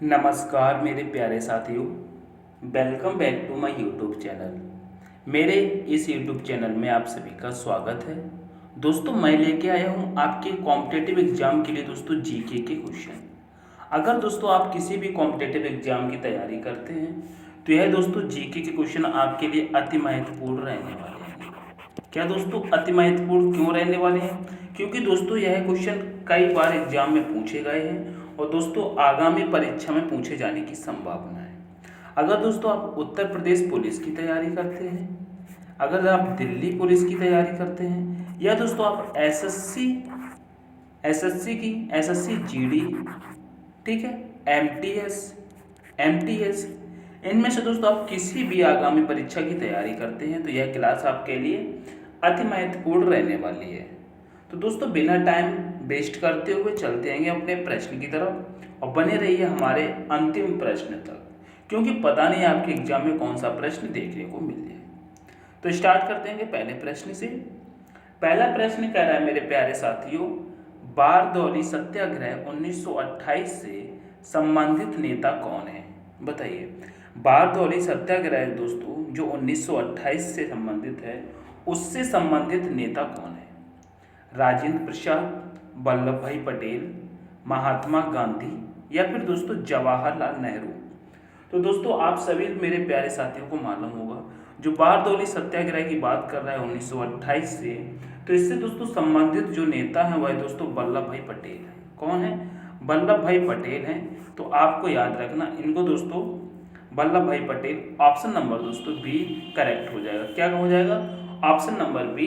नमस्कार मेरे प्यारे साथियों, welcome back to my YouTube channel. मेरे इस यूट्यूब चैनल में आप सभी का स्वागत है। दोस्तों, मैं लेके आया हूँ आपके कॉम्पिटिटिव एग्जाम के लिए दोस्तों जीके के क्वेश्चन। अगर दोस्तों आप किसी भी कॉम्पिटिटिव एग्जाम की तैयारी करते हैं तो यह दोस्तों जीके के क्वेश्चन आपके लिए अति महत्वपूर्ण रहने वाले हैं। क्या दोस्तों अति महत्वपूर्ण क्यों रहने वाले हैं? क्योंकि दोस्तों यह क्वेश्चन कई बार एग्जाम में पूछे गए हैं और दोस्तों आगामी परीक्षा में पूछे जाने की संभावना है। अगर दोस्तों आप उत्तर प्रदेश पुलिस की तैयारी करते हैं, अगर आप दिल्ली पुलिस की तैयारी करते हैं, या दोस्तों आप एसएससी जीडी, ठीक है, एमटीएस, इनमें से दोस्तों आप किसी भी आगामी परीक्षा की तैयारी करते हैं तो यह क्लास आपके लिए अति महत्वपूर्ण रहने वाली है। तो दोस्तों बिना टाइम वेस्ट करते हुए चलते हैं अपने प्रश्न की तरफ और बने रहिए हमारे अंतिम प्रश्न तक, क्योंकि पता नहीं आपके एग्जाम में कौन सा प्रश्न देखने को मिल जाए। तो स्टार्ट करते हैं पहले प्रश्न से। पहला प्रश्न कह रहा है मेरे प्यारे साथियों, बारदौली सत्याग्रह 1928 से संबंधित नेता कौन है? बताइए। बारदौली सत्याग्रह दोस्तों जो 1928 से संबंधित है, उससे संबंधित नेता कौन है? राजेंद्र प्रसाद, वल्लभ भाई पटेल, महात्मा गांधी, या फिर दोस्तों जवाहरलाल नेहरू। तो दोस्तों आप सभी मेरे प्यारे साथियों को मालूम होगा, जो बारदौली सत्याग्रह की बात कर रहा है 1928 से, तो इससे दोस्तों संबंधित जो नेता है वह दोस्तों वल्लभ भाई पटेल है। कौन है? वल्लभ भाई पटेल हैं। तो आपको याद रखना इनको दोस्तों, वल्लभ भाई पटेल। ऑप्शन नंबर दोस्तों बी करेक्ट हो जाएगा। क्या हो जाएगा? ऑप्शन नंबर बी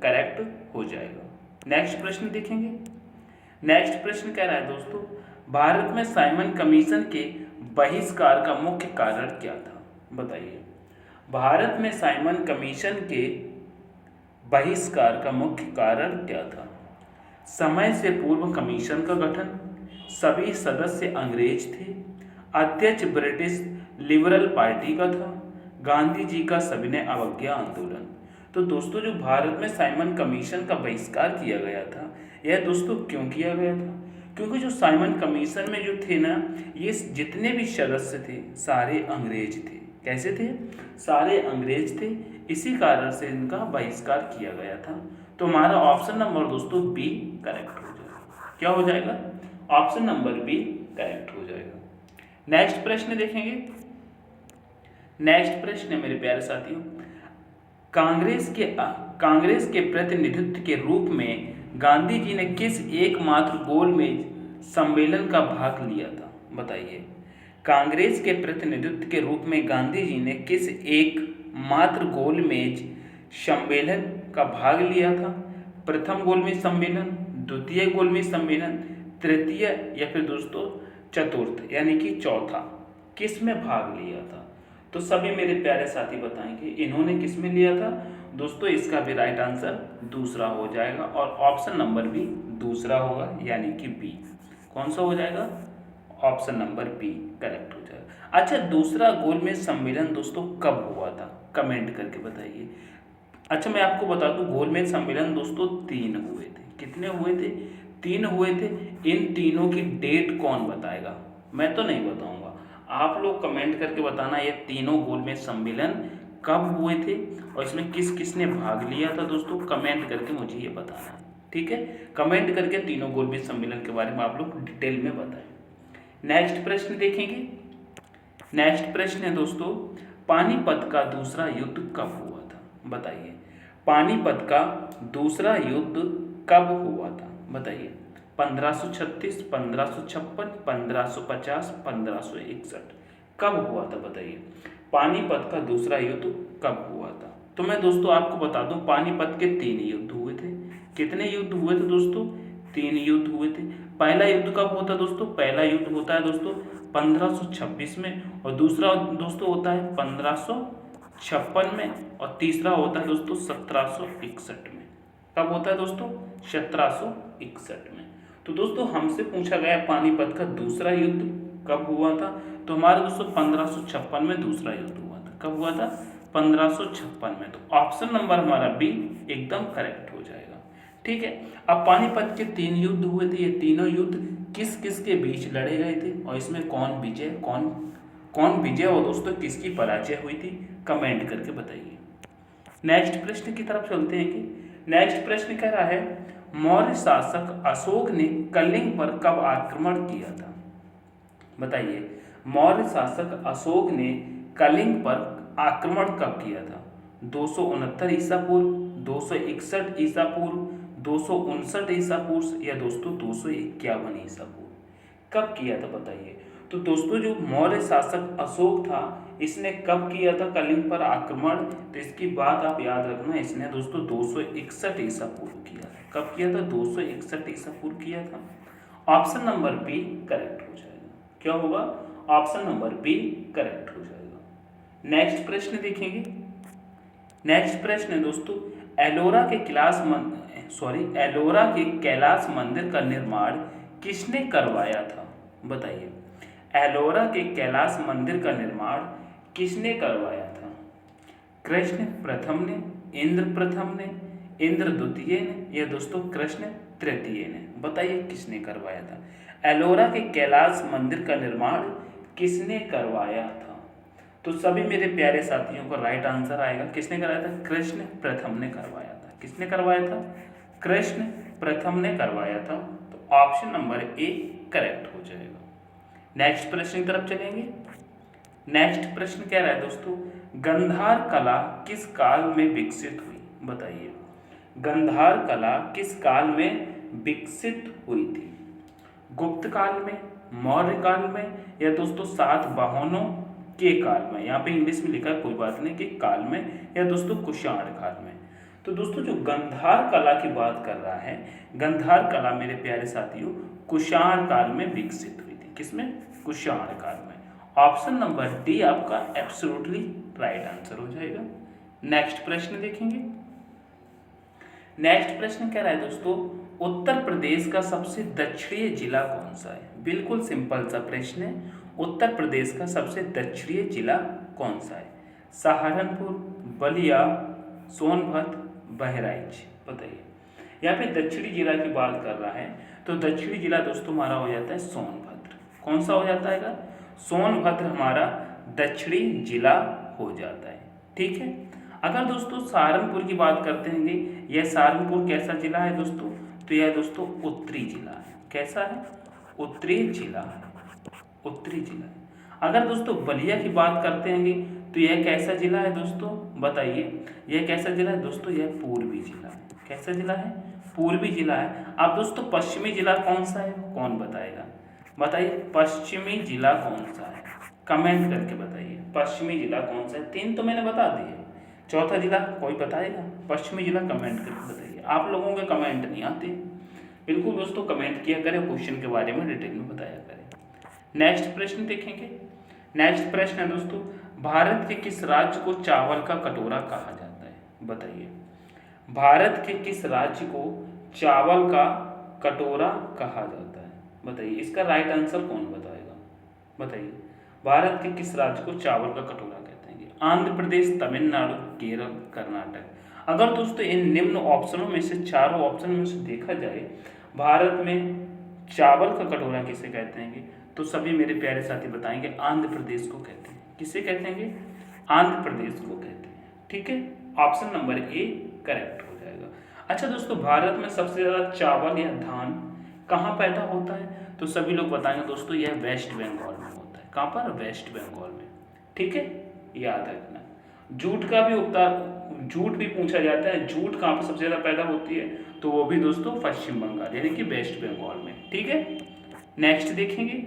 करेक्ट हो जाएगा। नेक्स्ट प्रश्न देखेंगे। नेक्स्ट प्रश्न कह रहा है दोस्तों, भारत में साइमन कमीशन के बहिष्कार का मुख्य कारण क्या था? बताइए। भारत में साइमन कमीशन के बहिष्कार का मुख्य कारण क्या था? समय से पूर्व कमीशन का गठन, सभी सदस्य अंग्रेज थे, अध्यक्ष ब्रिटिश लिबरल पार्टी का था, गांधी जी का सविनय अवज्ञा आंदोलन। तो दोस्तों जो भारत में साइमन कमीशन का बहिष्कार किया गया था, यह दोस्तों क्यों किया गया था? क्योंकि जो साइमन कमीशन में जो थे ना, ये जितने भी सदस्य थे सारे अंग्रेज थे। कैसे थे? सारे अंग्रेज थे। इसी कारण से इनका बहिष्कार किया गया था। तो हमारा ऑप्शन नंबर दोस्तों बी करेक्ट हो जाएगा। क्या हो जाएगा? ऑप्शन नंबर बी करेक्ट हो जाएगा। नेक्स्ट प्रश्न देखेंगे। नेक्स्ट प्रश्न है मेरे प्यारे साथियों, कांग्रेस के प्रतिनिधित्व के रूप में गांधी जी ने किस एकमात्र गोलमेज सम्मेलन का भाग लिया था? बताइए। कांग्रेस के प्रतिनिधित्व के रूप में गांधी जी ने किस एकमात्र गोलमेज सम्मेलन का भाग लिया था? प्रथम गोलमेज सम्मेलन, द्वितीय गोलमेज सम्मेलन, तृतीय, या फिर दोस्तों चतुर्थ यानी कि चौथा, किस में भाग लिया था? तो सभी मेरे प्यारे साथी बताएंगे इन्होंने किस में लिया था। दोस्तों इसका भी राइट आंसर दूसरा हो जाएगा और ऑप्शन नंबर भी दूसरा होगा, यानी कि बी। कौन सा हो जाएगा? ऑप्शन नंबर बी करेक्ट हो जाएगा। अच्छा, दूसरा गोलमेज सम्मेलन दोस्तों कब हुआ था? कमेंट करके बताइए। अच्छा, मैं आपको बता दूं गोलमेज सम्मेलन दोस्तों 3 हुए थे। कितने हुए थे? 3 हुए थे। इन तीनों की डेट कौन बताएगा? मैं तो नहीं बताऊंगा, आप लोग कमेंट करके बताना ये तीनों गोलमेज सम्मेलन कब हुए थे और इसमें किस किस ने भाग लिया था। दोस्तों कमेंट करके मुझे ये बताना है, ठीक है? कमेंट करके तीनों गोलमेज सम्मेलन के बारे में आप लोग डिटेल में बताएं। नेक्स्ट प्रश्न देखेंगे। नेक्स्ट प्रश्न है दोस्तों, पानीपत का दूसरा युद्ध कब हुआ था? बताइए। पानीपत का दूसरा युद्ध कब हुआ था? बताइए। 1536, 1556, 1550, 1561, कब हुआ था? बताइए। पानीपत का दूसरा युद्ध कब हुआ था? तो मैं दोस्तों आपको बता दूं पानीपत के 3 युद्ध हुए थे। कितने युद्ध हुए थे दोस्तों? 3 युद्ध हुए थे। पहला युद्ध कब होता है दोस्तों? पहला युद्ध होता है दोस्तों 1526 में, और दूसरा दोस्तों होता है 1556 में, और तीसरा होता है दोस्तों 1761 में। कब होता है दोस्तों? 1761 में। तो दोस्तों हमसे पूछा गया पानीपत का दूसरा युद्ध कब हुआ था, तो हमारा दोस्तों 1556 में दूसरा युद्ध हुआ था। कब हुआ था? 1556 में। तो ऑप्शन नंबर हमारा बी एकदम करेक्ट हो जाएगा। ठीक है। अब पानीपत के 3 युद्ध हुए थे, ये तीनों युद्ध किस किस के बीच लड़े गए थे और इसमें कौन विजय और दोस्तों किसकी पराजय हुई थी, कमेंट करके बताइए। नेक्स्ट प्रश्न की तरफ चलते हैं कि नेक्स्ट प्रश्न कह रहा है मौर्य शासक अशोक ने कलिंग पर कब आक्रमण किया था। बताइए, मौर्य शासक अशोक ने कलिंग पर आक्रमण कब किया था। 269 ईसा पूर्व, 261 ईसा पूर्व, 259 ईसा पूर्व या दोस्तों 251 ईसा पूर्व, कब किया था बताइए। तो दोस्तों जो मौर्य शासक अशोक था इसने कब किया था कलिंग पर आक्रमण, तो इसकी बात आप याद रखना, इसने दोस्तों 261 ईसा पूर्व किया था। कब किया था, 261 ईसा पूर्व किया था। ऑप्शन नंबर बी करेक्ट हो जाएगा। क्या होगा, ऑप्शन नंबर बी करेक्ट हो जाएगा। नेक्स्ट प्रश्न देखेंगे। नेक्स्ट प्रश्न है दोस्तों एलोरा के कैलाश मंदिर का निर्माण किसने करवाया था। बताइए, एलोरा के कैलाश मंदिर का निर्माण किसने करवाया था। कृष्ण प्रथम ने, इंद्र प्रथम ने, इंद्र द्वितीय ने या दोस्तों कृष्ण तृतीय ने। बताइए किसने करवाया था। एलोरा के कैलाश मंदिर का निर्माण किसने करवाया था। तो सभी मेरे प्यारे साथियों को राइट आंसर आएगा, किसने कराया था, कृष्ण प्रथम ने करवाया था। किसने करवाया था, कृष्ण प्रथम ने करवाया था। तो ऑप्शन नंबर ए करेक्ट हो जाएगा। नेक्स्ट प्रश्न की तरफ चलेंगे। नेक्स्ट प्रश्न कह रहा है दोस्तों गंधार कला किस काल में विकसित हुई। बताइए, गंधार कला किस काल में विकसित हुई थी। गुप्त काल में, मौर्य काल में या दोस्तों सातवाहनों के काल में। यहाँ पे इंग्लिश में लिखा है कोई बात नहीं, कि काल में या दोस्तों कुषाण काल में। तो दोस्तों जो गंधार कला की बात कर रहा है, गंधार कला मेरे प्यारे साथियों कुषाण काल में विकसित हुई थी। किसमें, कुषाण काल में। ऑप्शन नंबर डी आपका एब्सोल्युटली राइट आंसर हो जाएगा। नेक्स्ट प्रश्न देखेंगे। नेक्स्ट प्रश्न कह रहा है दोस्तों उत्तर प्रदेश का सबसे दक्षिणी जिला कौन सा है। बिल्कुल सिंपल सा प्रश्न है, उत्तर प्रदेश का सबसे दक्षिणी जिला कौन सा है। सहारनपुर, बलिया, सोनभद्र, बहराइच। बताइए, यहाँ पे दक्षिणी जिला की बात कर रहा है, तो दक्षिणी जिला दोस्तों हमारा हो जाता है सोनभद्र। कौन सा हो जाता है, सोनभद्र हमारा दक्षिणी जिला हो जाता है। ठीक है। अगर दोस्तों सहारनपुर की बात करते हैं, यह सहारनपुर कैसा जिला है दोस्तों, तो यह दोस्तों उत्तरी जिला है। कैसा है, उत्तरी जिला है, उत्तरी जिला है। अगर दोस्तों बलिया की बात करते हैं तो यह कैसा जिला है दोस्तों, बताइए, यह कैसा जिला है दोस्तों, यह पूर्वी जिला है। कैसा जिला है, पूर्वी जिला है। अब दोस्तों पश्चिमी जिला कौन सा है, कौन बताएगा, बताइए पश्चिमी जिला कौन सा है, कमेंट करके बताइए पश्चिमी जिला कौन सा है। 3 तो मैंने बता दिए, चौथा जिला कोई बताएगा, पश्चिमी जिला कमेंट करके बताइए। आप लोगों के कमेंट नहीं आते, बिल्कुल दोस्तों कमेंट किया करें, क्वेश्चन के बारे में डिटेल में बताया करें। नेक्स्ट प्रश्न देखेंगे। नेक्स्ट प्रश्न है दोस्तों भारत के किस राज्य को चावल का कटोरा कहा जाता है। बताइए, भारत के किस राज्य को चावल का कटोरा कहा जाता है। बताइए, इसका राइट आंसर कौन बताएगा। बताइए, भारत के किस राज्य को चावल का कटोरा कहते हैं। आंध्र प्रदेश, तमिलनाडु, केरल, कर्नाटक। अगर दोस्तों इन निम्न ऑप्शनों में से, चारों ऑप्शन में से देखा जाए भारत में चावल का कटोरा किसे कहते हैं, तो सभी मेरे प्यारे साथी बताएंगे आंध्र प्रदेश को कहते हैं। किसे कहते हैं, आंध्र प्रदेश को कहते हैं। ठीक है, ऑप्शन नंबर ए करेक्ट हो जाएगा। अच्छा दोस्तों भारत में सबसे ज़्यादा चावल या धान कहाँ पैदा होता है, तो सभी लोग बताएंगे दोस्तों यह वेस्ट बंगाल में होता है। कहाँ पर, वेस्ट बंगाल में। ठीक है, याद रखना। जूट का भी जूट भी पूछा जाता है, जूट कहाँ पर सबसे ज़्यादा पैदा होती है, तो वो भी दोस्तों पश्चिम बंगाल यानी कि वेस्ट बंगाल में। ठीक है, नेक्स्ट देखेंगे।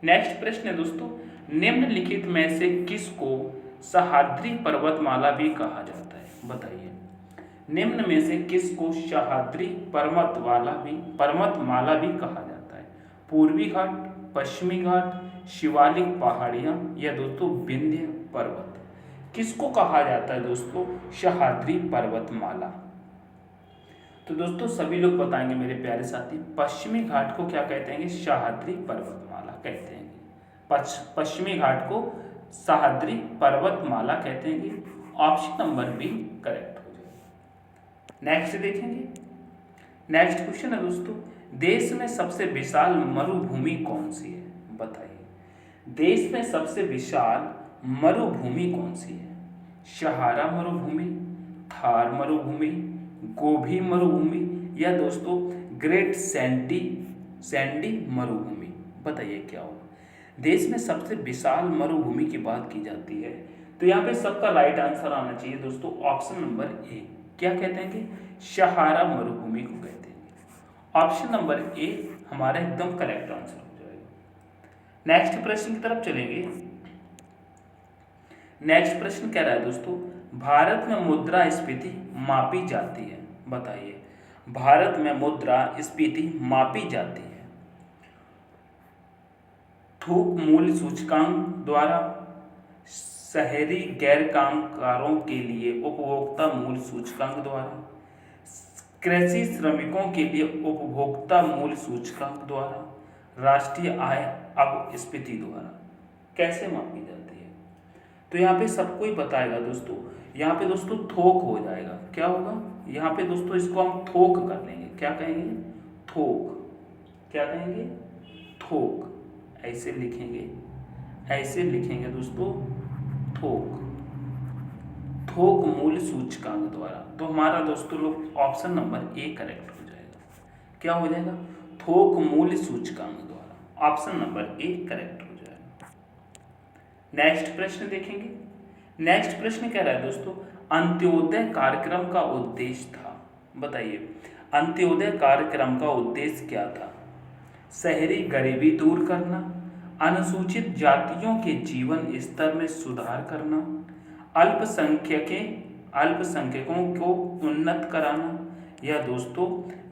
नेक्स्ट प्रश्न है दोस्तों निम्नलिखित में से किसको सह्याद्री पर्वतमाला भी कहा जाता है। बताइए, निम्न में से किसको सह्याद्री पर्वतमाला भी कहा जाता है। पूर्वी घाट, पश्चिमी घाट, शिवालिक पहाड़ियाँ या दोस्तों विंध्य पर्वत। किसको कहा जाता है दोस्तों सह्याद्री पर्वतमाला। तो दोस्तों सभी लोग बताएंगे मेरे प्यारे साथी, पश्चिमी घाट को क्या कहते हैं, सह्याद्री पर्वतमाला कहते हैं। पश्चिमी घाट को सह्याद्री पर्वतमाला कहते हैं। ऑप्शन नंबर बी करेक्ट हो जाएगा। नेक्स्ट देखेंगे। नेक्स्ट क्वेश्चन है दोस्तों, देश में सबसे विशाल मरुभूमि कौन सी है? बताइए, देश में सबसे विशाल मरुभूमि कौन सी है? सहारा मरुभूमि, थार मरुभूमि, गोबी मरुभूमि या दोस्तों ग्रेट सैंडी मरुभूमि? बताइए क्या होगा? देश में सबसे विशाल मरुभूमि की बात की जाती है तो यहाँ पे सबका राइट आंसर आना चाहिए दोस्तों ऑप्शन नंबर ए। क्या कहते हैं कि सहारा मरुभूमि को कहते हैं। ऑप्शन नंबर ए हमारा एकदम करेक्ट आंसर हो जाएगा। नेक्स्ट प्रश्न की तरफ चलेंगे। नेक्स्ट प्रश्न कह रहा है दोस्तों, भारत में मुद्रास्फीति मापी जाती है। बताइए, भारत में मुद्रास्फीति मापी जाती है थोक मूल्य सूचकांक द्वारा, शहरी गैर कामगारों के लिए उपभोक्ता मूल्य सूचकांक द्वारा, कृषि श्रमिकों के लिए उपभोक्ता मूल्य सूचकांक द्वारा, राष्ट्रीय आय अपस्फीति द्वारा। कैसे मापी जाती है? तो यहाँ पे सबको ही बताएगा दोस्तों। यहाँ पे दोस्तों थोक हो जाएगा। क्या होगा? यहाँ पे दोस्तों इसको हम थोक कर लेंगे। क्या कहेंगे? थोक। क्या कहेंगे? थोक। ऐसे लिखेंगे दोस्तों, थोक, थोक मूल्य सूचकांक द्वारा। तो हमारा दोस्तों लोग ऑप्शन नंबर ए करेक्ट हो जाएगा। क्या हो जाएगा? थोक मूल्य सूचकांक द्वारा। ऑप्शन नंबर ए करेक्ट हो जाएगा। नेक्स्ट प्रश्न देखेंगे। नेक्स्ट प्रश्न कह रहा है दोस्तों, अंत्योदय कार्यक्रम का उद्देश्य था। बताइए, अंत्योदय कार्यक्रम का उद्देश्य क्या था? शहरी गरीबी दूर करना, अनुसूचित जातियों के जीवन स्तर में सुधार करना, अल्पसंख्यकों को उन्नत कराना या दोस्तों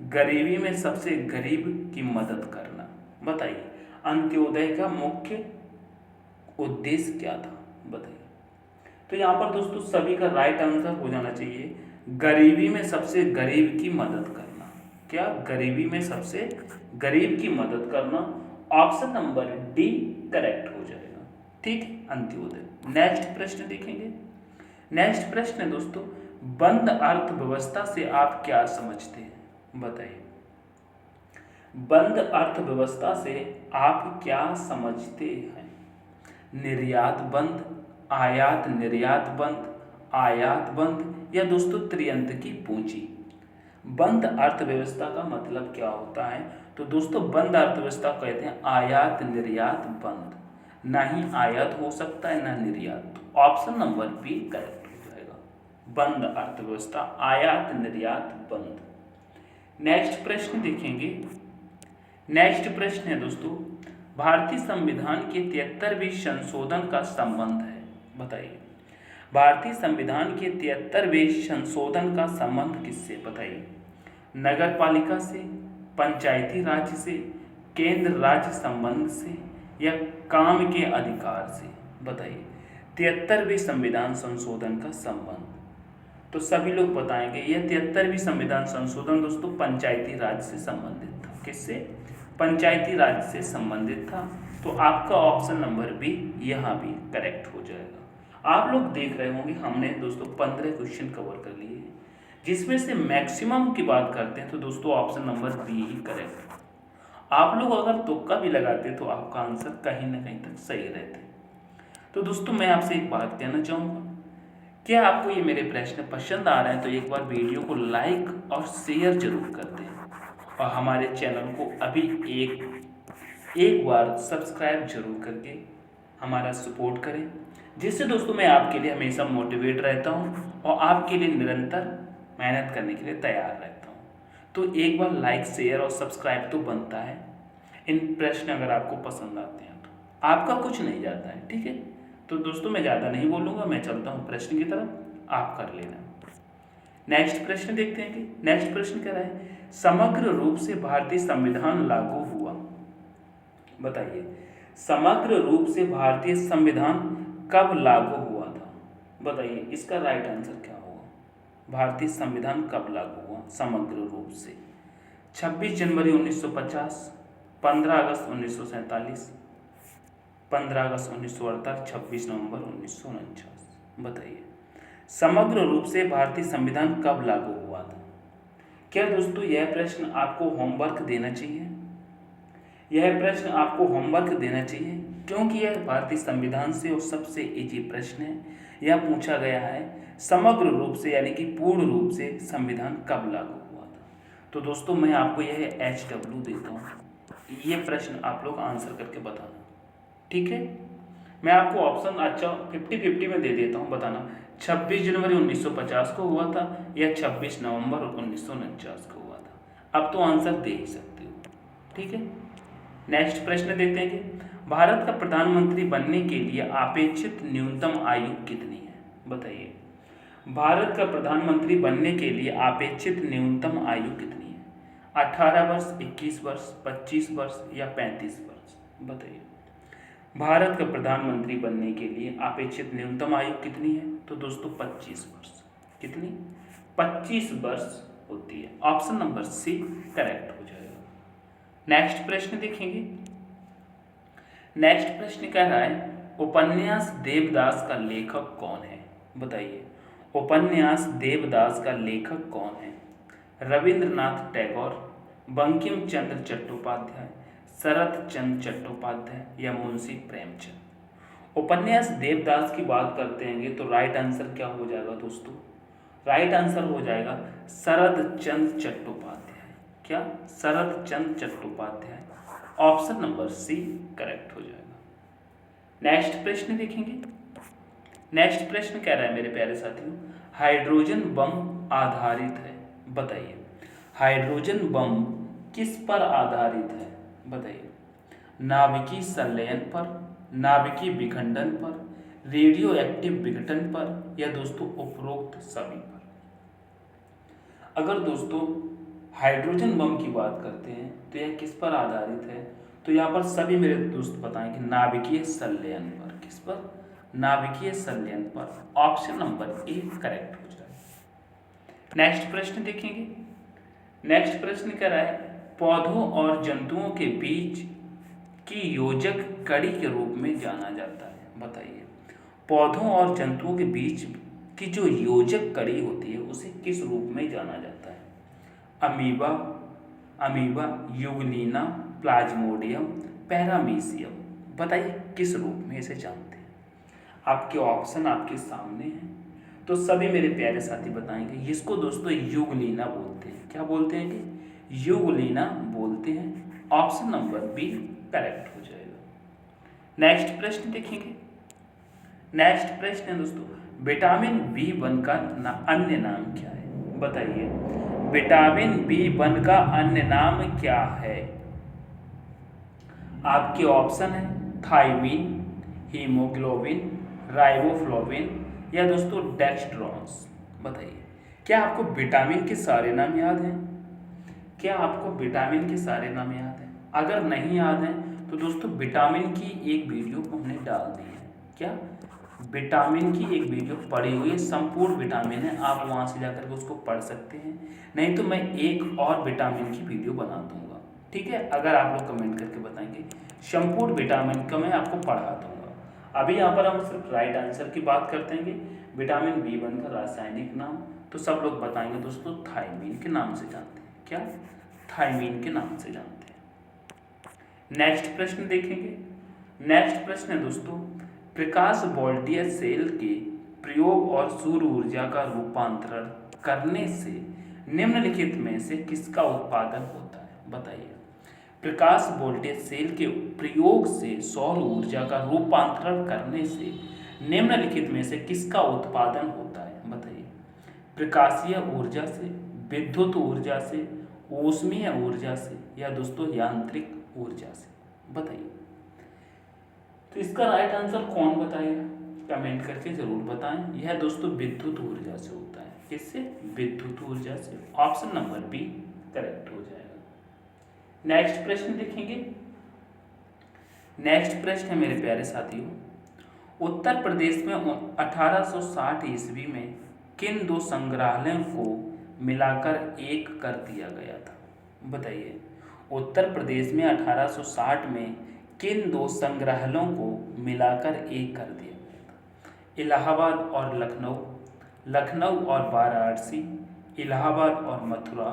गरीबी में सबसे गरीब की मदद करना। बताइए, अंत्योदय का मुख्य उद्देश्य क्या था? बताइए। तो यहाँ पर दोस्तों सभी का राइट आंसर हो जाना चाहिए, गरीबी में सबसे गरीब की मदद करना। क्या? गरीबी में सबसे गरीब की मदद करना। ऑप्शन नंबर डी करेक्ट हो जाएगा। ठीक, अंत्योदय। नेक्स्ट प्रश्न देखेंगे। नेक्स्ट प्रश्न है दोस्तों, बंद अर्थव्यवस्था से आप क्या समझते हैं? बताइए, बंद अर्थव्यवस्था से आप क्या समझते हैं? निर्यात बंद, आयात निर्यात बंद, आयात बंद या दोस्तों त्रियंत की पूंजी। बंद अर्थव्यवस्था का मतलब क्या होता है? तो दोस्तों बंद अर्थव्यवस्था कहते हैं आयात निर्यात बंद। ना ही आयात हो सकता है ना निर्यात। तो ऑप्शन नंबर बी करेक्ट हो जाएगा। बंद अर्थव्यवस्था, आयात निर्यात बंद। नेक्स्ट प्रश्न देखेंगे। नेक्स्ट प्रश्न है दोस्तों, भारतीय संविधान के 73वें संशोधन का संबंध है। बताइए, भारतीय संविधान के 73वें संशोधन का संबंध किससे? बताइए, नगर पालिका से, पंचायती राज से, केंद्र राज्य संबंध से या काम के अधिकार से? बताइए, 73वें संविधान संशोधन का संबंध। तो सभी लोग बताएंगे यह 73वीं संविधान संशोधन दोस्तों पंचायती राज से संबंधित था। किससे? पंचायती राज से संबंधित था। तो आपका ऑप्शन नंबर बी यहाँ भी करेक्ट हो जाएगा। आप लोग देख रहे होंगे हमने दोस्तों 15 क्वेश्चन कवर कर लिए, जिसमें से मैक्सिमम की बात करते हैं तो दोस्तों ऑप्शन नंबर बी ही करेक्ट। आप लोग अगर तुक्का भी लगाते तो आपका आंसर कहीं ना कहीं तक सही रहते। तो दोस्तों मैं आपसे एक बात कहना चाहूँगा, क्या आपको ये मेरे प्रश्न पसंद आ रहे हैं तो एक बार वीडियो को लाइक और शेयर जरूर कर दें और हमारे चैनल को अभी एक बार सब्सक्राइब जरूर करके हमारा सपोर्ट करें, जिससे दोस्तों मैं आपके लिए हमेशा मोटिवेट रहता हूँ और आपके लिए निरंतर मेहनत करने के लिए तैयार रहता हूँ। तो एक बार लाइक शेयर और सब्सक्राइब तो बनता है। इन प्रश्न अगर आपको पसंद आते हैं तो आपका कुछ नहीं जाता है। ठीक है, तो दोस्तों मैं ज़्यादा नहीं बोलूँगा, मैं चलता हूँ प्रश्न की तरफ, आप कर लेना। नेक्स्ट प्रश्न देखते हैं कि नेक्स्ट प्रश्न कह रहा है, समग्र रूप से भारतीय संविधान लागू हुआ। बताइए, समग्र रूप से भारतीय संविधान कब लागू हुआ था? बताइए, इसका राइट आंसर क्या होगा? भारतीय संविधान कब लागू हुआ समग्र रूप से? 26 जनवरी 1950, 15 अगस्त 1947, 15 अगस्त 1948, 26 नवंबर 1949। बताइए, समग्र रूप से भारतीय संविधान कब लागू हुआ था? क्या दोस्तों यह प्रश्न आपको होमवर्क देना चाहिए? यह प्रश्न आपको होमवर्क देना चाहिए क्योंकि यह भारतीय संविधान से और सबसे इजी प्रश्न है। यह पूछा गया है समग्र रूप से यानी कि पूर्ण रूप से संविधान कब लागू हुआ था। तो दोस्तों मैं आपको यह HW देता हूँ, ये प्रश्न आप लोग आंसर करके बताना, ठीक है। मैं आपको ऑप्शन अच्छा 50-50 में दे देता हूँ, बताना 26 जनवरी 1950 को हुआ था या 26 नवंबर 1949 को हुआ था। अब तो आंसर दे ही सकते हो, ठीक है। नेक्स्ट प्रश्न देखते हैं कि भारत का प्रधानमंत्री बनने के लिए अपेक्षित न्यूनतम आयु कितनी है? बताइए, भारत का प्रधानमंत्री बनने के लिए अपेक्षित न्यूनतम आयु कितनी है? 18 वर्ष, 21 वर्ष, 25 वर्ष या 35 वर्ष? बताइए, भारत का प्रधानमंत्री बनने के लिए अपेक्षित न्यूनतम आयु कितनी है? तो दोस्तों 25 वर्ष। कितनी? 25 वर्ष होती है। ऑप्शन नंबर सी करेक्ट हो जाएगा। नेक्स्ट प्रश्न देखेंगे। नेक्स्ट प्रश्न कह रहा है उपन्यास देवदास का लेखक कौन है? बताइए, उपन्यास देवदास का लेखक कौन है? रविंद्रनाथ टैगोर, बंकिम चंद्र चट्टोपाध्याय, शरत चंद्र चट्टोपाध्याय या मुंशी प्रेमचंद? उपन्यास देवदास की बात करते हैं तो राइट आंसर क्या हो जाएगा दोस्तों? राइट आंसर हो जाएगा शरद चंद्र चट्टोपाध्याय। क्या? Sharat Chandra Chattopadhyay. Option number C correct हो जाएगा। नेक्स्ट प्रश्न देखेंगे। नेक्स्ट प्रश्न कह रहा है मेरे प्यारे साथियों, हाइड्रोजन बम आधारित है। बताइए, हाइड्रोजन बम किस पर आधारित है? बताइए, नाभिकीय संलयन पर, नाभिकीय विखंडन पर, रेडियो एक्टिव विघटन पर या दोस्तों उपरोक्त सभी पर? अगर दोस्तों हाइड्रोजन बम की बात करते हैं तो यह किस पर आधारित है? तो यहाँ पर सभी मेरे दोस्त बताएंगे नाभिकीय संलयन पर। किस पर? नाभिकीय संलयन पर। ऑप्शन नंबर ए करेक्ट हो जाएगा। नेक्स्ट प्रश्न देखेंगे। नेक्स्ट प्रश्न कह रहा है पौधों और जंतुओं के बीच की योजक कड़ी के रूप में जाना जाता है। बताइए, पौधों और जंतुओं के बीच की जो योजक कड़ी होती है उसे किस रूप में जाना जाता है? Amoeba, amoeba, Euglena, Plasmodium, paramecium. बताइए किस रूप में इसे जानते हैं? आपके ऑप्शन आपके सामने हैं, तो सभी मेरे प्यारे साथी बताएंगे। इसको दोस्तों यूग्लिना बोलते हैं। क्या बोलते हैं कि? यूग्लिना बोलते हैं। ऑप्शन नंबर बी करेक्ट हो जाएगा। नेक्स्ट प्रश्न देखेंगे। नेक्स्ट प्रश्न है दोस्तों, विटामिन B1 का अन्य नाम क्या है? बताइए, विटामिन B1 का अन्य नाम क्या है? आपके ऑप्शन है थायमीन, हीमोग्लोबिन, राइबोफ्लोविन या दोस्तों डेक्स्ट्रॉन्स। बताइए, क्या आपको विटामिन के सारे नाम याद हैं? क्या आपको विटामिन के सारे नाम याद हैं? अगर नहीं याद हैं तो दोस्तों विटामिन की एक वीडियो हमने डाल दी है। क्या? विटामिन की एक वीडियो पड़ी हुई है, संपूर्ण विटामिन है, आप वहाँ से जाकर के उसको पढ़ सकते हैं। नहीं तो मैं एक और विटामिन की वीडियो बना दूंगा, ठीक है, अगर आप लोग कमेंट करके बताएंगे। संपूर्ण विटामिन का मैं आपको पढ़ा दूंगा। अभी यहाँ पर हम सिर्फ राइट आंसर की बात करते हैं। विटामिन B1 का रासायनिक नाम तो सब लोग बताएंगे दोस्तों थायमीन के नाम से जानते हैं। क्या? थायमीन के नाम से जानते हैं। नेक्स्ट प्रश्न देखेंगे। नेक्स्ट प्रश्न है दोस्तों, प्रकाश वोल्टीय सेल के प्रयोग और सौर ऊर्जा का रूपांतरण करने से निम्नलिखित में से किसका उत्पादन होता है? बताइए, प्रकाश वोल्टेज सेल के प्रयोग से सौर ऊर्जा का रूपांतरण करने से निम्नलिखित में से किसका उत्पादन होता है? बताइए, प्रकाशीय ऊर्जा से, विद्युत ऊर्जा से, ऊष्मीय ऊर्जा से या दोस्तों यांत्रिक ऊर्जा से? बताइए। तो इसका राइट आंसर कौन बताएगा? कमेंट करके जरूर बताएं। यह दोस्तों विद्युत ऊर्जा से होता है। किससे? विद्युत ऊर्जा से। ऑप्शन नंबर बी करेक्ट हो जाएगा। नेक्स्ट प्रश्न देखेंगे। नेक्स्ट प्रश्न है मेरे प्यारे साथियों, उत्तर प्रदेश में 1860 ईस्वी में किन दो संग्रहालयों को मिलाकर एक कर दिया गया था? बताइए, उत्तर प्रदेश में 1860 में किन दो संग्रहालयों को मिलाकर एक कर दिया गया था? इलाहाबाद और लखनऊ, लखनऊ और वाराणसी, इलाहाबाद और मथुरा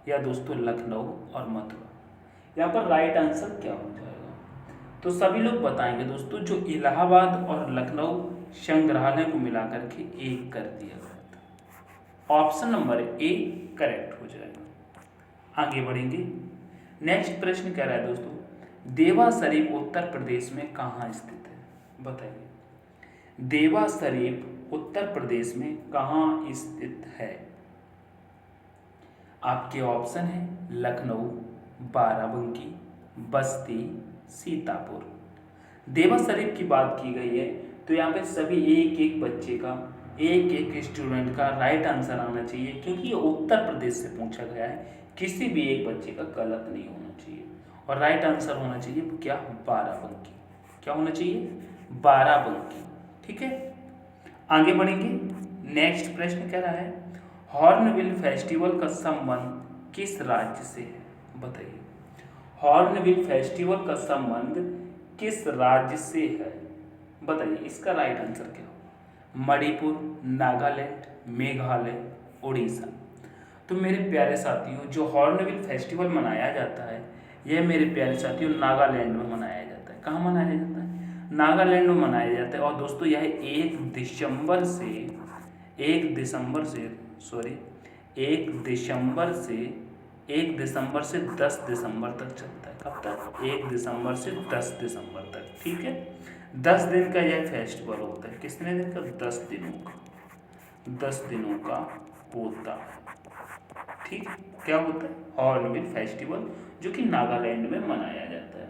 या दोस्तों लखनऊ और मथुरा। यहाँ पर राइट आंसर क्या हो जाएगा? तो सभी लोग बताएंगे दोस्तों जो इलाहाबाद और लखनऊ संग्रहालय को मिलाकर के एक कर दिया गया था। ऑप्शन नंबर ए करेक्ट हो जाएगा। आगे बढ़ेंगे। नेक्स्ट प्रश्न कह रहा है दोस्तों देवा शरीफ उत्तर प्रदेश में कहाँ स्थित है? बताइए देवा शरीफ उत्तर प्रदेश में कहाँ स्थित है? आपके ऑप्शन है लखनऊ, बाराबंकी, बस्ती, सीतापुर। देवा शरीफ की बात की गई है तो यहाँ पे सभी एक एक बच्चे का, एक एक स्टूडेंट का राइट आंसर आना चाहिए, क्योंकि ये उत्तर प्रदेश से पूछा गया है। किसी भी एक बच्चे का गलत नहीं होना चाहिए और राइट आंसर होना चाहिए क्या? बाराबंकी। क्या होना चाहिए? बाराबंकी। ठीक है, आगे बढ़ेंगे। नेक्स्ट प्रश्न कह रहा है हॉर्नबिल फेस्टिवल का संबंध किस राज्य से है? बताइए हॉर्नबिल फेस्टिवल का संबंध किस राज्य से है? बताइए इसका राइट आंसर क्या होगा? मणिपुर, नागालैंड, मेघालय, उड़ीसा। तो मेरे प्यारे साथियों जो हॉर्नबिल फेस्टिवल मनाया जाता है यह मेरे प्यारे साथियों नागालैंड में मनाया जाता है। कहाँ मनाया जाता है? नागालैंड में मनाया जाता है। और दोस्तों यह 1 दिसंबर से 1 दिसंबर से 10 दिसंबर तक चलता है। कब तक? 1 दिसंबर से 10 दिसंबर तक। ठीक है, 10 दिन का यह फेस्टिवल होता है। कितने दिन का? 10 दिनों का। 10 दिनों का होता है। ठीक, क्या होता है? हॉर्नबिल फेस्टिवल, जो कि नागालैंड में मनाया जाता है।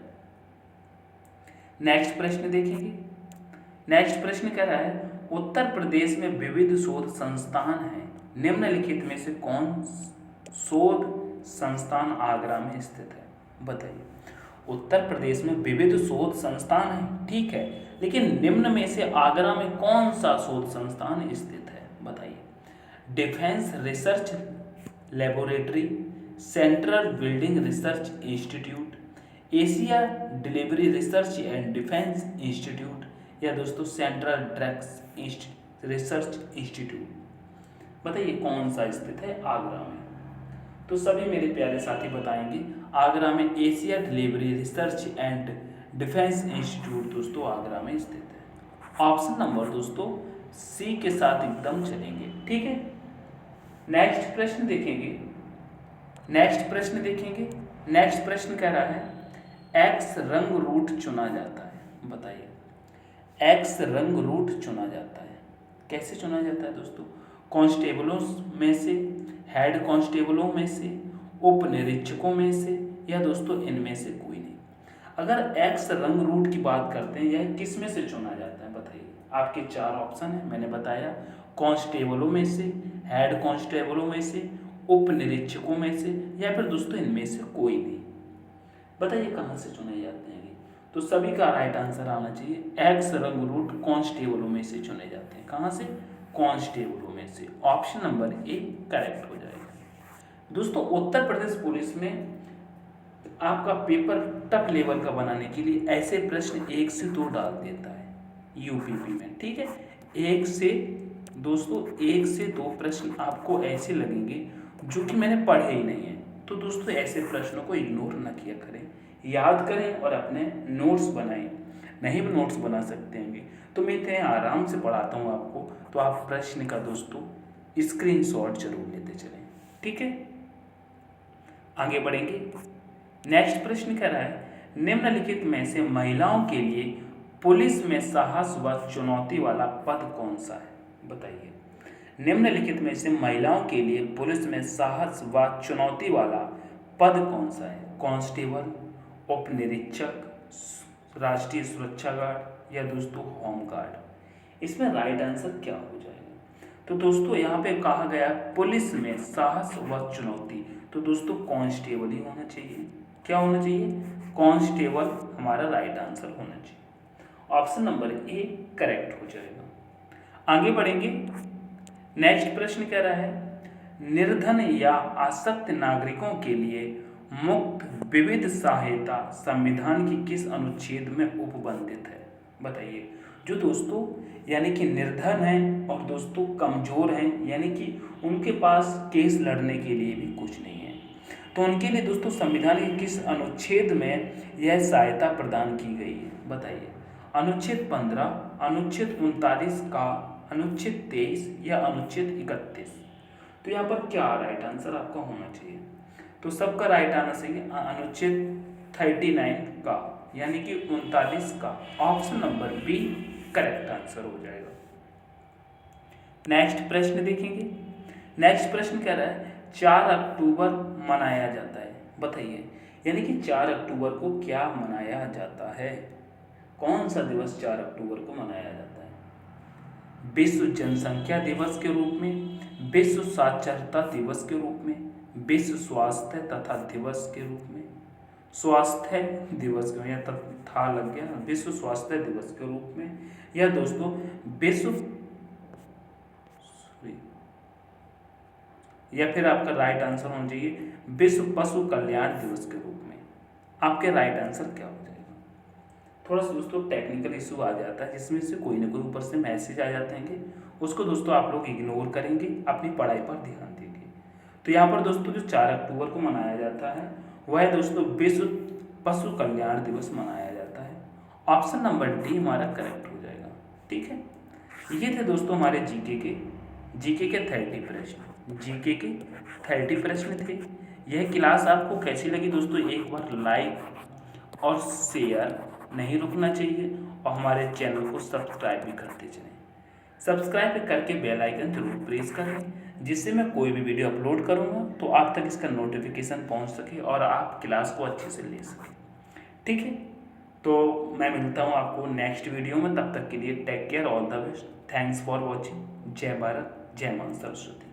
नेक्स्ट प्रश्न देखेंगे। नेक्स्ट प्रश्न कह रहा है उत्तर प्रदेश में विविध शोध संस्थान हैं, निम्नलिखित में से कौन शोध संस्थान आगरा में स्थित है? बताइए उत्तर प्रदेश में विविध शोध संस्थान है, ठीक है, लेकिन निम्न में से आगरा में कौन सा शोध संस्थान स्थित है? बताइए defence research laboratory, central building research institute, Asia delivery research and defence institute, या दोस्तों सेंट्रल ड्रग्स रिसर्च इंस्टीट्यूट। बताइए कौन सा स्थित है आगरा में? तो सभी मेरे प्यारे साथी बताएंगे आगरा में Asia delivery research and defence institute दोस्तों आगरा में स्थित है। ऑप्शन नंबर दोस्तों सी के साथ एकदम चलेंगे। ठीक है, नेक्स्ट प्रश्न देखेंगे। नेक्स्ट प्रश्न कह रहा है एक्स रंग रूट चुना जाता है। बताइए एक्स रंग रूट चुना जाता है, कैसे चुना जाता है दोस्तों? कांस्टेबलों में से, हेड कांस्टेबलों में से, उप निरीक्षकों में से, या दोस्तों इनमें से कोई नहीं। अगर एक्स रंग रूट की बात करते हैं यह किस में से चुना जाता है? बताइए आपके 4 ऑप्शन है, मैंने बताया कांस्टेबलों में से, हेड कांस्टेबलों में से, उप निरीक्षकों में से, या फिर दोस्तों इनमें से कोई नहीं। बताइए कहाँ से चुने जाते हैं? तो सभी का राइट आंसर आना चाहिए एक्स रंग रूट कांस्टेबलों में से चुने जाते हैं। कहाँ से? कांस्टेबलों में से। ऑप्शन नंबर ए करेक्ट हो जाएगा। दोस्तों उत्तर प्रदेश पुलिस में आपका पेपर टफ लेवल का बनाने के लिए ऐसे प्रश्न 1 से 2 डाल देता है यूपीपी में। ठीक है, 1 से 2 प्रश्न आपको ऐसे लगेंगे जो कि मैंने पढ़े ही नहीं है। तो दोस्तों ऐसे प्रश्नों को इग्नोर न किया करें, याद करें और अपने नोट्स बनाएं। नहीं भी नोट्स बना सकते हैं तो मैं इतने आराम से पढ़ाता हूँ आपको, तो आप प्रश्न का दोस्तों स्क्रीनशॉट जरूर लेते चलें। ठीक है, आगे बढ़ेंगे। नेक्स्ट प्रश्न कह रहा है निम्नलिखित में से महिलाओं के लिए पुलिस में साहस व चुनौती वाला पद कौन सा है? बताइए निम्नलिखित में से महिलाओं के लिए पुलिस में साहस व चुनौती वाला पद कौन सा है? कांस्टेबल, उप निरीक्षक, राष्ट्रीय सुरक्षा गार्ड, या दोस्तों होम गार्ड। इसमें राइट आंसर क्या हो जाएगा? तो दोस्तों यहाँ पे कहा गया पुलिस में साहस व चुनौती, तो दोस्तों कांस्टेबल ही होना चाहिए। क्या होना चाहिए? कांस्टेबल हमारा राइट आंसर होना चाहिए। ऑप्शन नंबर ए करेक्ट हो जाएगा। आगे बढ़ेंगे। नेक्स्ट प्रश्न कह रहा है निर्धन या आसक्त नागरिकों के लिए मुक्त विविध सहायता संविधान की किस अनुच्छेद में उपबंधित है? बताइए जो दोस्तों यानी कि निर्धन हैं और दोस्तों कमज़ोर हैं, यानी कि उनके पास केस लड़ने के लिए भी कुछ नहीं है, तो उनके लिए दोस्तों संविधान के किस अनुच्छेद में यह सहायता प्रदान की गई है, बताइए। अनुच्छेद 15, अनुच्छेद 39 का, अनुच्छेद 23 या अनुच्छेद 31। तो यहाँ पर क्या राइट आंसर आपका होना चाहिए? तो सबका राइट आना चाहिए अनुच्छेद 39 का, यानी कि 39 का। Option number B correct answer हो जाएगा। नेक्स्ट प्रश्न देखेंगे। नेक्स्ट प्रश्न कह रहा है 4 अक्टूबर मनाया जाता है, बताइए। यानी कि 4 अक्टूबर को क्या मनाया जाता है? कौन सा दिवस 4 अक्टूबर को मनाया जाता है? विश्व जनसंख्या दिवस के रूप में, विश्व साक्षरता दिवस के रूप में, विश्व स्वास्थ्य तथा दिवस के रूप में, स्वास्थ्य दिवस के, या था लग गया, विश्व स्वास्थ्य दिवस के रूप में, या दोस्तों विश्व, या फिर आपका राइट आंसर होना चाहिए विश्व पशु कल्याण दिवस के रूप में। आपके राइट आंसर क्या हो जाएगा? थोड़ा सा दोस्तों टेक्निकल इशू आ जाता है, जिसमें से कोई ना कोई ऊपर से मैसेज आ जाते हैं, उसको दोस्तों आप लोग इग्नोर करेंगे, अपनी पढ़ाई पर ध्यान देंगे। तो यहाँ पर दोस्तों जो 4 अक्टूबर को मनाया जाता है वह दोस्तों विश्व पशु कल्याण दिवस मनाया जाता है। ऑप्शन नंबर डी हमारा करेक्ट हो जाएगा। ठीक है, ये थे दोस्तों हमारे जीके के 30 प्रश्न। जीके के 30 प्रश्न थे। यह क्लास आपको कैसी लगी दोस्तों? एक बार लाइक और शेयर नहीं रुकना चाहिए, और हमारे चैनल को सब्सक्राइब भी करते चलें। सब्सक्राइब करके बेल आइकन जरूर प्रेस करें, जिससे मैं कोई भी वीडियो अपलोड करूँगा तो आप तक इसका नोटिफिकेशन पहुँच सके और आप क्लास को अच्छे से ले सकें। ठीक है, तो मैं मिलता हूँ आपको नेक्स्ट वीडियो में। तब तक के लिए take care, all the best, thanks for watching. जय भारत, जय मां सरस्वती।